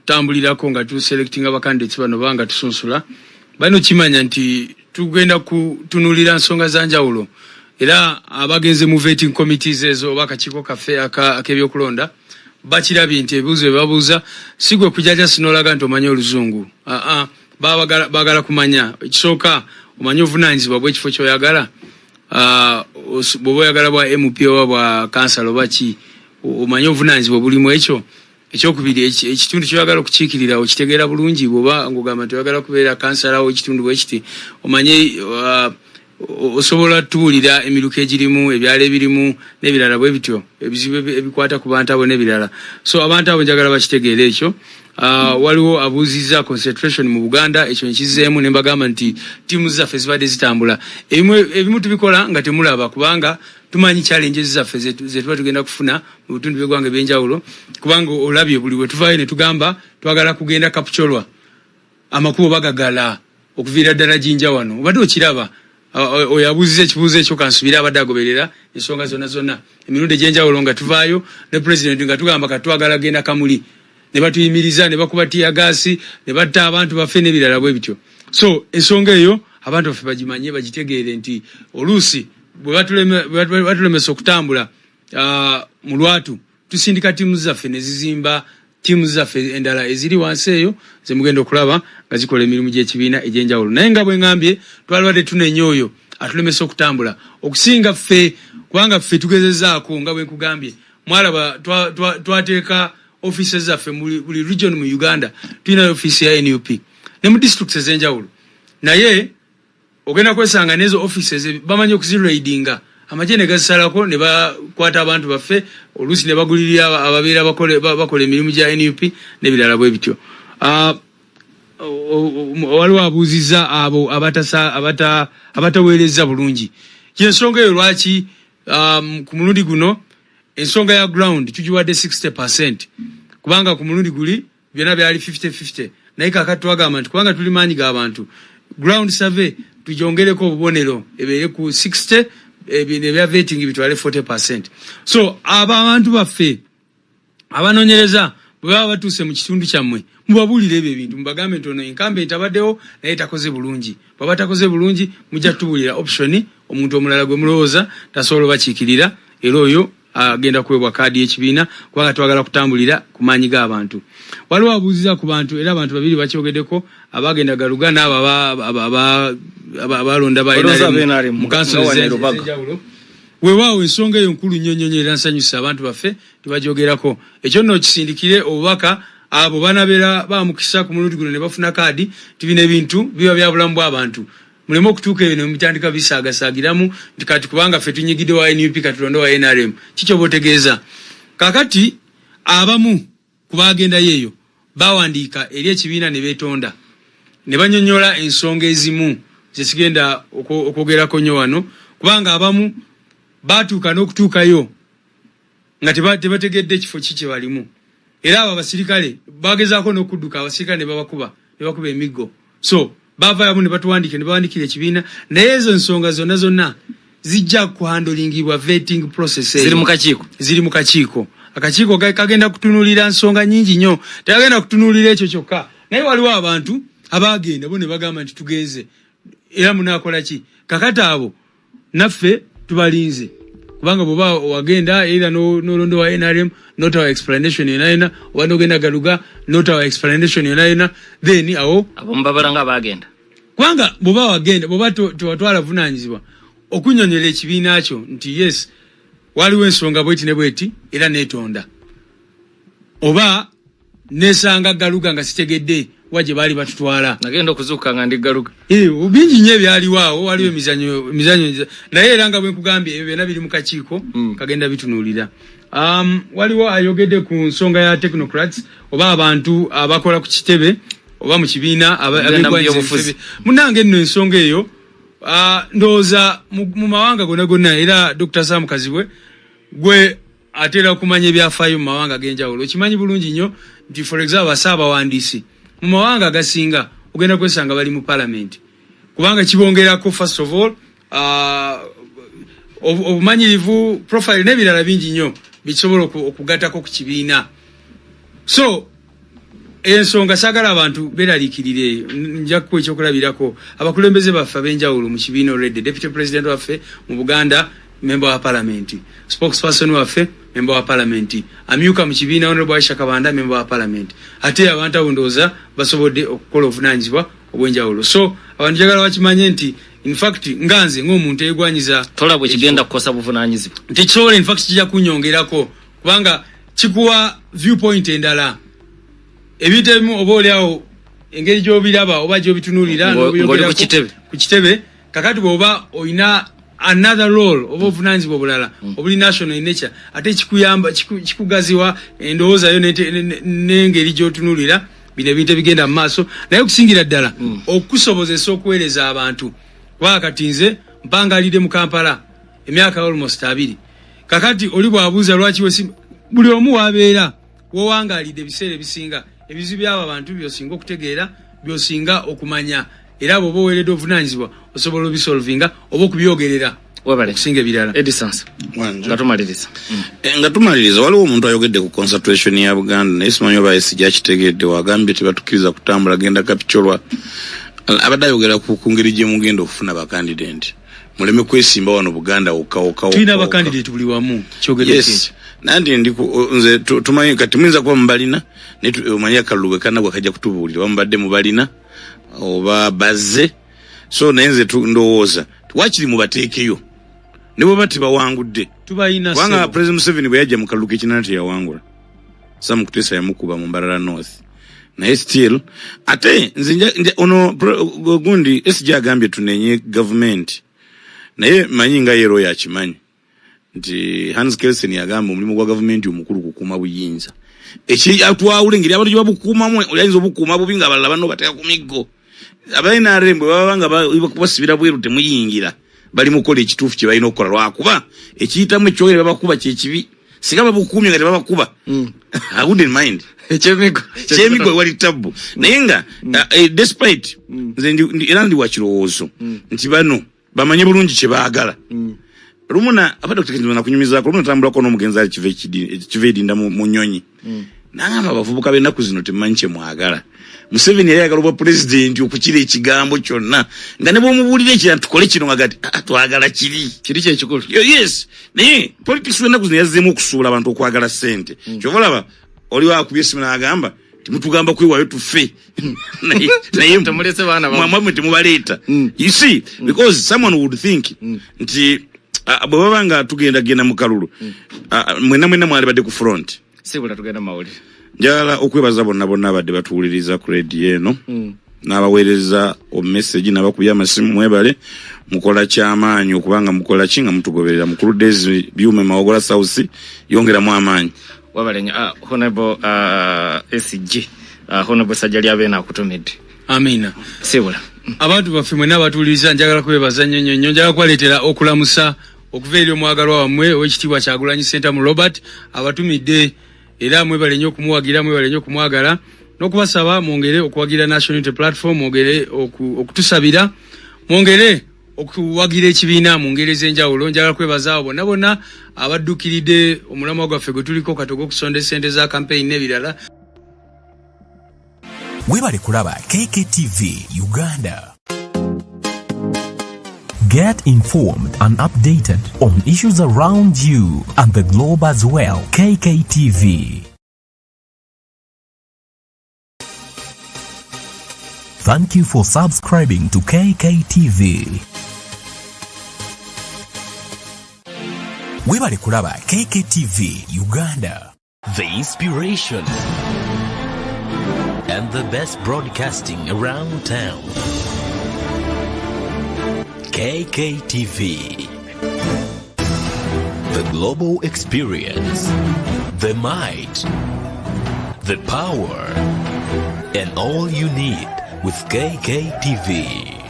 tambulirako nga tu selecting abacandidates bano banga tusunsula bano kimanya nti tugenda kutunulira nsonga zanjawulo era abagenze mu vetting committees ezo bakachiko kafe akebyokulonda bakirabye nti ebibuzo babuuza sigwe kujaja sinolaga nti omanyi oluzungu bagala kumanya ekisooka omanyi ovunanyizibwa bw'ekifo kyoyagala bw'oba oyagala bwa MP oba bwa kansala oba ki omanyi ovunanyizibwa bulimu ekyo ekyokubiri ekitundu kyoyagala okukiikirira okitegeera bulungi bw'oba ng'ogamba nti oyagala kubeera kansala wo ekitundu bwekiti omanyi osobola tuwulira emiruka egirimu ebyalo ebirimu n'ebirala bwe bityo ebizibu ebikwata ku bantu abo n'ebirala so abantu abo njagala bakitegeera ekyo waliwo abuuzizza concentration mu Buganda ekyo nkizeemu ne mbagamba nti tiimu zaffe zibadde zitambula ebimu tubikola nga temulaba kubanga tumanyi challenges zaffe ze tuba tugenda kufuna mu bitundu by'eggwanga eby'enjawulo kubanga olabye buli we tuvaayo ne tugamba twagala kugenda Kapchorwa amakubo bagagala okuviira ddala Jinja wano obadde okiraba oyabuuziza ekibuuzo ekyo kansubira abadde agoberera ensonga zonna emirundi egy'enjawulo nga tuvaayo ne president nga tugamba katwagala genda Kamuli ne batuyimiriza ne bakuba tiyagasi ne batta abantu baffe n'ebirala bwe bityo so ensonga eyo abantu baffe bagimanye bagitegeere nti oluusi bwe batulemesa okutambula mu Lwatu tusindika tiimu zaffe ne zizimba tiimu zaffe endala eziri wansi eyo ze mugenda okulaba nga zikola emirimu gy'ekibiina egy'enjawulo naye nga bwe ngambye twalibadde tunenyoyo atulemesa okutambula okusinga ffe kubanga ffe tugezezaako nga bwe nkugambye mwalaba twateeka offices zaffe buli region mu Uganda tulina office ya NUP ne mu districts ez'enjawulo naye ogenda kwesanga n'ezo offices bamanyi okuziraidinga amajene gasalako ne bakwata abantu baffe oluusi ne bagulirira ababeera bakola emirimu gya NUP n'ebirala bwe bityo waliwo abuuzizza abo abataweereza bulungi kyensonga eyo lwaki ku mulundi guno ensonga ya ground tugiwadde 60% kubanga ku mulundi guli byonna byali 50-50 naye kakati twagamba nti kubanga tuli maanyi g'abantu ground survey tujongereko obubonero ebeere ku 60 ebya vetting bitwale 40%. So abantu baffe abanoonyereza bwe baba batuuse mu kitundu kyammwe mubabulire ebyo ebintu mubagambe nti ono incumbent abaddewo naye takoze bulungi bw'aba takoze bulungi mujja tubulira option omuntu omulala gwe mulowooza tasobola obakiikirira era oyo agenda kuwebwa kaadi y'ekibiina kubanga twagala kutambulira ku maanyi g'abantu waliwo abuuziza ku bantu era abantu babiri bakyogeddeko abagenda galuga n'abo abalonda mu kansolo ez'enjawulo weewaawo ensonga eyo nkulu nnyo era nsanyusa abantu baffe tubajogerako ekyo nno kisindikire obubaka abo banabeera bamukisa ku mulundi guno ne bafuna kaadi tubina ebintu biba bya bulamu bw'abantu mulimo okutuuka ebyo ne mubitandika bisaagasagiramu nti kati kubanga ffe tunyigidde wa NUP katulonde wa NRM kikyo botegeeza kakati abamu ku baagendayo eyo bawandiika eri ekibiina ne beetonda ne banyonnyola ensonga ezimu zesigenda okwogerako nnyo wano kubanga abamu baatuuka n'okutuukayo nga tebategedde ekifo kiki balimu era abo abasirikale bagezaako n'okudduka abasirikale ne babakuba emiggo so bavaayo ne batuwandiike ne bawandikira ekibiina naye ezo ensonga zonna zijja kuhandolingibwa vetting process ziri mu kakiiko akakiiko kagenda kutunulira nsonga nyingi nnyo tegagenda kutunulira ekyo kyokka naye waliwo abantu abagenda bo ne bagamba nti tugenze era munaakola ki kakati abo naffe tubalinze kubanga bw'oba wagenda era n'olondo wa NRM notawa explanation yonayona oba n'ogenda galuga notawa explanation yonayona then awo abombabala nga bagenda kubanga bw'oba wagenda bw'oba tewatwala vunaanyizibwa okunyonyola ekibiina kyo nti yes waliwo ensonga bweti ne bweti era neetonda oba nesanga galuga nga sitegedde waje baali batutwala nagenda okuzuuka nga ndi galuga bingi nnyo ebyaliwo awo waliwo emizanyo naye era nga bwe nkugambye ebyo byonna biri mu kakiiko kagenda bitunuulira waliwo ayogedde ku nsonga ya technocrats oba abantu abakola ku kitebe oba mu kibiina munange nno ensonga eyo ndowooza mu mawanga gonna era Dr. Sam Kazibwe gwe atera okumanya ebyafaayo mu mawanga ag'enjawulo okimanyi bulungi nnyo nti for example basaabawandiisi mu mawanga agasinga ogenda kwesanga bali mu parliament kubanga kibongerako first of all obumanyirivu profile n'ebirala bingi nnyo bisobola okugattako ku kibiina So ensonga sagala abantu beralikirire nja kuwa ekyokulabirako abakulembeze baffe ab'enjawulo mu kibiina already deputy president waffe mu Buganda member wa parliament spokesperson waffe member wa parliament amyuka mu kibiina honorable Aisha Kabanda member wa parliament ate abantu abondooza basobodde okukola obuvunanyizibwa obw'enjawulo. So abantu njagala bakimanye nti in fact nganze ng'omuntu eyegwanyiza tola bwe kigenda kukosa buvunanyizibwa tekisobola in fact kijja kunyongerako kubanga kikuwa viewpoint endala ebitemu oba oliawo engeri gy'obiraba oba gy'obitunulira ku kitebe kakati bw'oba oyina another role oba obuvunanyizibwa obulala obuli national in nature ate kikuyamba kikugaziwa endowooza yo n'engeri gy'otunulira bino ebintu ebigenda mu maaso naye okusingira ddala okusobozesa okuweereza abantu kuba kati nze mpangalidde mu Kampala emyaka almost 2 kakati oli bw'abuuza lwaki buli omu wabeera wowangalidde ebiseera ebisinga ebizibu by'abo abantu byosinga okutegeera byosinga okumanya era bw'oba oweeredde obuvunanyizibwa osobola obisolvinga oba okubyogerera okusinga ebirala. Edisons nga tumaliriza waliwo omuntu ayogedde ku concentration ya Buganda naye simanyi oba esijja kitegedde wagambye tebatukiriza kutambula genda kapitolwa abadde ayogera ku ngeri gye mugenda okufuna bakandidenti muleme kwesimba wano Buganda okawokawo tulina abakandidenti buli wamu kyogedde nandi nze tumanyi kati muyinza kuba mubalina omanya akalulu kanagwa kajja kutubuulira bamubadde mubalina oba bazze so naye nze ndowooza wakiri mubateekeyo ne bwe bati bawangudde kubanga President Museveni bwe yajja mu kalulu k'ekinana teyawangula Sam Kutesa yamukuba mu Mbarara North naye still ate nze ono gundi esijja agambye tunenye government naye manyi nga yero yakimanyi nti Hans Kelsen yagamba omulimu gwa government omukulu kukuuma buyinza atwawule ngeri abantu gyebabukuumamu oyinza obukuuma bubi nga abalala bano bateeka ku miggo abalina arembe baba nga basibira bweru temuyingira bali mukola ekituufu kye balina okukola lwakuba ekiyitamu ekyogere babakuba kyekibi singa babukuumye nga tebabakuba I wouldn't mind kyemigo wali tabu naye nga despite nze era ndi wakirowoozo nti bano bamanye bulungi kye baagala rumuna abadde okutekereza kunyumizaako rumuna tambulako n'omugenzi ali kiva edinda mu nnyonyi nangamba abavubuka b'ennaku zino temumanyi kye mwagala Museveni yali ayagala obwa pulezidenti okukira ekigambo kyonna nga ne bw'omubuulira ekirala tukole kino nga gati twagala kiri kyekikulu yes naye politics w'ennaku zino yazzeemu okusuula abantu okwagala ssente kyova olaba oli wakubye essimu n'agamba timutugamba kwewaayo tufe naye mwamwe temubaleeta you see because someone would think nti bwe baba nga tugenda mu kalulu mwena mwali badde ku front sibula tugenda mawulire njagala okwebaza bonna abadde batuwuliriza ku radio eno n'abaweereza omessage n'abakubya amasimu mwebale mukola ky'amaanyi okubanga mukola ki nga mutugoberera mukulu Daisy Byume Mawogola South yongeramu amaanyi wabalenya honorable SG honorable Sajjali abeena akutumidde amina sibula abantu baffe mwena abatuwuliriza njagala kwebaza nnyo njagala kwaleetera okulamusa okuva eri omwagalwa wammwe ow'ekitiibwa Kyagulanyi Ssentamu Robert abatumidde era mwebale nnyo okumuwagira mwebale nnyo okumwagala n'okubasaba mwongere okuwagira National Unity Platform mwongere okutusabira mwongere okuwagira ekibiina mu ngeri ez'enjawulo njagala kwebaza abo bonna abaddukiridde omulamwa gwaffe gwe tuliko katogo okusonda ssente za campaign n'ebirala. Webale kulaba KKTV Uganda. Get informed and updated on issues around you and the globe as well. KKTV. Thank you for subscribing to KKTV. Webale kulaba KKTV Uganda. The inspiration and the best broadcasting around town. KKTV. The global experience. The might. The power. And all you need with KKTV.